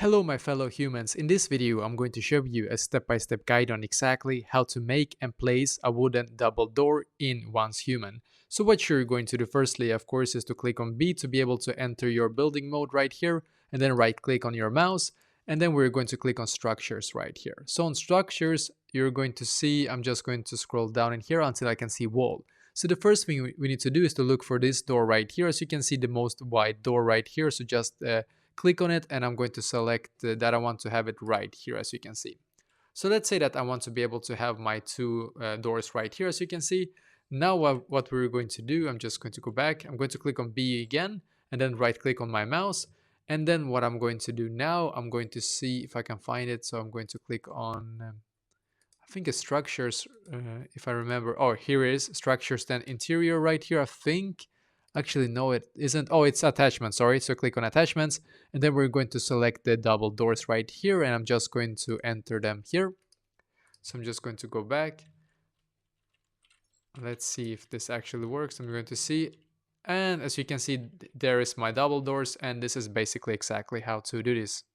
Hello my fellow humans, in this video I'm going to show you a step-by-step guide on exactly how to make and place a wooden double door in OnceHuman. So what you're going to do firstly of course is to click on B to be able to enter your building mode right here, and then right click on your mouse, and then we're going to click on structures right here. So on structures you're going to see, I'm just going to scroll down in here until I can see wall. So the first thing we need to do is to look for this door right here. As you can see, the most wide door right here, so just click on it, and I'm going to select that I want to have it right here, as you can see. So let's say that I want to be able to have my two doors right here, as you can see. Now what we're going to do, I'm just going to go back, I'm going to click on B again, and then right click on my mouse. And then what I'm going to do now, I'm going to see if I can find it. So I'm going to click on, I think it's structures, if I remember. Oh, here it is, structures, then interior right here, I think. Actually, no, it isn't. Oh, it's attachments, sorry. So click on attachments, and then we're going to select the double doors right here, and I'm just going to enter them here. So I'm just going to go back. Let's see if this actually works. I'm going to see. And as you can see, there is my double doors, and this is basically exactly how to do this.